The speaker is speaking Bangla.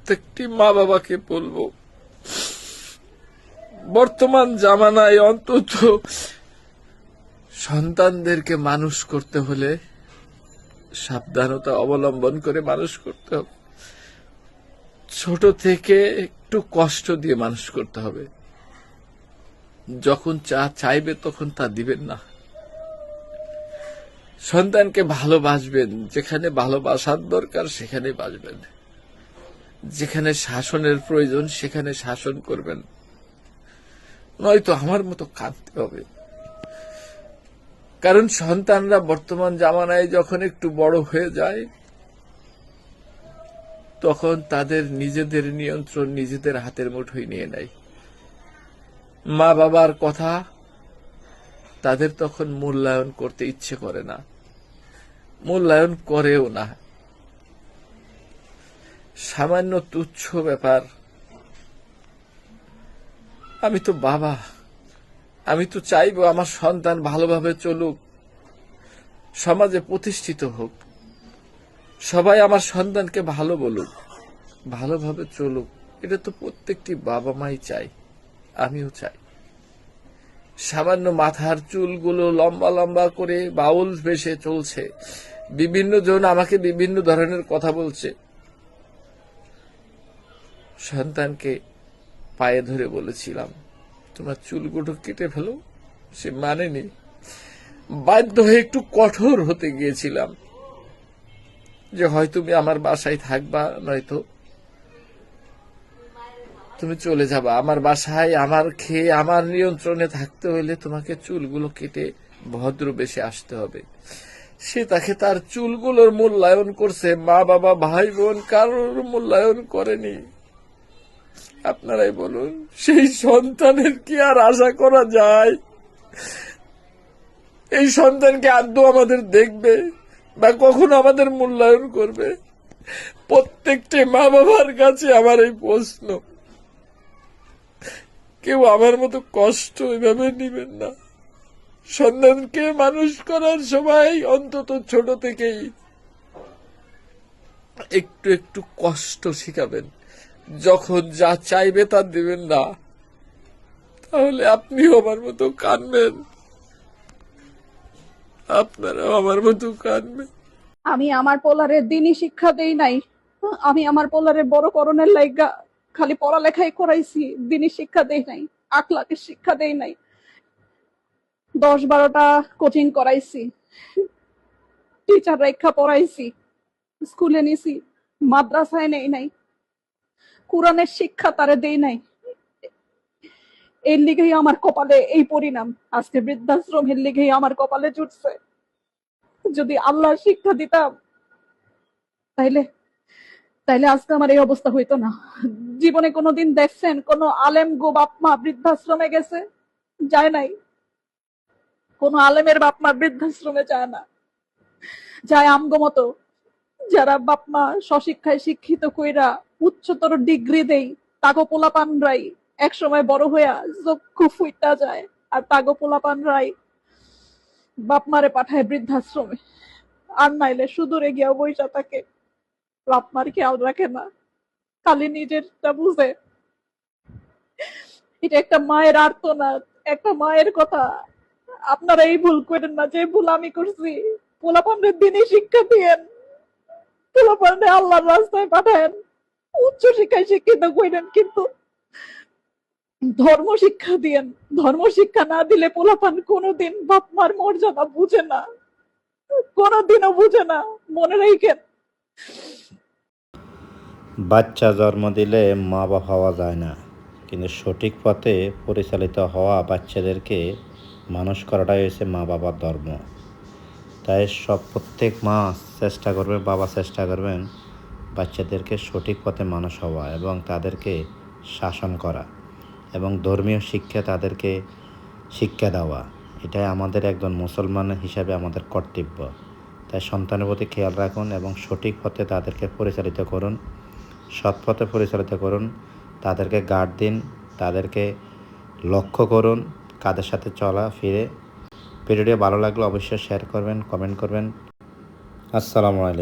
প্রত্যেকটি মা বাবাকে বলবো, বর্তমান জামানায় অন্তত সন্তানদেরকে মানুষ করতে হলে সাবধানতা অবলম্বন করে মানুষ করতে হবে। ছোট থেকে একটু কষ্ট দিয়ে মানুষ করতে হবে। যখন চাইবে তখন তা দিবেন না। সন্তানকে ভালোবাসবেন, যেখানে ভালোবাসার দরকার সেখানে বাসবেন, যেখানে শাসনের প্রয়োজন সেখানে শাসন করবেন, নয়তো আমার মতো কাঁদতে হবে। কারণ সন্তানরা বর্তমান জামানায় যখন একটু বড় হয়ে যায়, তখন তাদের নিজেদের নিয়ন্ত্রণ নিজেদের হাতের মুঠোয় নিয়ে নেয়। মা বাবার কথা তাদের তখন মূল্যায়ন করতে ইচ্ছে করে না, মূল্যায়ন করেও না। সামান্য তুচ্ছ ব্যাপার, আমি তো বাবা, আমি তো চাইবো আমার সন্তান ভালোভাবে চলুক, সমাজে প্রতিষ্ঠিত হোক, সবাই আমার সন্তানকে ভালো বলুক, ভালোভাবে চলুক। এটা তো প্রত্যেকটি বাবা মাই চাই, আমিও চাই। সামান্য মাথার চুলগুলো লম্বা লম্বা করে বাউল বেশে চলছে, বিভিন্ন জন আমাকে বিভিন্ন ধরনের কথা বলছে। সন্তানকে পায়ে ধরে বলেছিলাম, তোমার চুলগুলো কেটে ফেলো, সে মানেনি। বাধ্য হয়ে একটু কঠোর হতে গিয়েছিলাম যে হয় তুমি আমার বাসায় থাকবা, নয়তো তুমি চলে যাবা আমার বাসায়। আমার খেয়ে আমার নিয়ন্ত্রণে থাকতে হলে তোমাকে চুলগুলো কেটে ভদ্র বেশে আসতে হবে। সে তাকে তার চুলগুলোর মূল্যায়ন করছে, মা বাবা ভাই বোন কারোর মূল্যায়ন করেনি। আপনারাই বলুন, সেই সন্তানের কি আর আশা করা যায়? এই সন্তানকে আদৌ আমাদের দেখবে বা কখনো আমাদের মূল্যায়ন করবে? প্রত্যেকটি মা বাবার কাছে আমার এই প্রশ্ন, কেউ আমার মতো কষ্ট এভাবে নিবেন না। সন্তানকে মানুষ করার সময় অন্তত ছোট থেকেই একটু একটু কষ্ট শিখাবেন। যখন যা চাইবে তা দিবেন না, তাহলে আপনিও আমার মতো কাঁদবেন, আপনারাও আমার মতো কাঁদবেন। আমি আমার পোলারে দিনই শিক্ষা দেই নাই। আমি আমার পোলারে বড় করণের লাইগা খালি পড়ালেখাই করাইছি, দিনই শিক্ষা দেই নাই, আখলাকের শিক্ষা দেই নাই। 10-12টা কোচিং করাইছি, টিচার রেখা পড়াইছি, স্কুলে নিছি, মাদ্রাসায় নেই নাই, কোরআনের শিক্ষা তারে দেই নাই। এর লিগেই আমার কপালে এই পরিণাম। আজকে বৃদ্ধাশ্রমের লিগেই আমার কপালে জুটছে। যদি আল্লাহ শিক্ষা দিতাম তাইলে তাইলে আজকে আমার এই অবস্থা হইতো না। জীবনে কোনোদিন দেখছেন কোন আলেম গো বাপ মা বৃদ্ধাশ্রমে গেছে? যায় নাই। কোন আলেমের বাপ মা বৃদ্ধাশ্রমে যায় না। যায় আমগো মতো যারা বাপ মা স্বশিক্ষায় শিক্ষিত কইরা উচ্চতর ডিগ্রি দেই, তাগো পোলাপানরাই একসময় বড় হইয়া চক্ষু ফুইটা যায়, আর তাগো পোলাপানরাই বাপ মারে পাঠায় বৃদ্ধাশ্রমে। আর নাইলে সুদূরে গিয়া বইসা থাকে, বাপ মার খেয়াল রাখে না, খালি নিজেরটা বুঝে। এটা একটা মায়ের আর্তনাদ, একটা মায়ের কথা। আপনারা এই ভুল করেন না যে ভুল আমি করছি। পোলাপানদের দিনই শিক্ষা দিয়েন, পোলাপানদের আল্লাহর রাস্তায় পাঠায়েন, উচ্চ শিক্ষায় শিক্ষিত করেন, কিন্তু ধর্ম শিক্ষা দিয়েন। ধর্ম শিক্ষা না দিলে পোলাপান কোনোদিন বাপ মার মর্যাদা বুঝে না, কোনোদিনও বুঝে না, মনে রাখেন। বাচ্চা জন্ম দিলে মা বাবা হওয়া যায় না, কিন্তু সঠিক পথে পরিচালিত হওয়া বাচ্চাদেরকে মানুষ করাটাই হয়েছে মা বাবার ধর্ম। তাই প্রত্যেক মা চেষ্টা করবে, বাবা চেষ্টা করবেন বাচ্চাদেরকে সঠিক পথে মানুষ হওয়া এবং তাদেরকে শাসন করা এবং ধর্মীয় শিক্ষা তাদেরকে শিক্ষা দেওয়া। এটাই আমাদের একজন মুসলমান হিসাবে আমাদের কর্তব্য। তাই সন্তানের প্রতি খেয়াল রাখুন এবং সঠিক পথে তাদেরকে পরিচালিত করুন, সৎ পথে পরিচালিত করুন, তাদেরকে গার্ড দিন, তাদেরকে লক্ষ্য করুন কাদের সাথে চলা ফিরে। ভিডিওটি ভালো লাগলে অবশ্যই শেয়ার করবেন, কমেন্ট করবেন। আসসালামু আলাইকুম।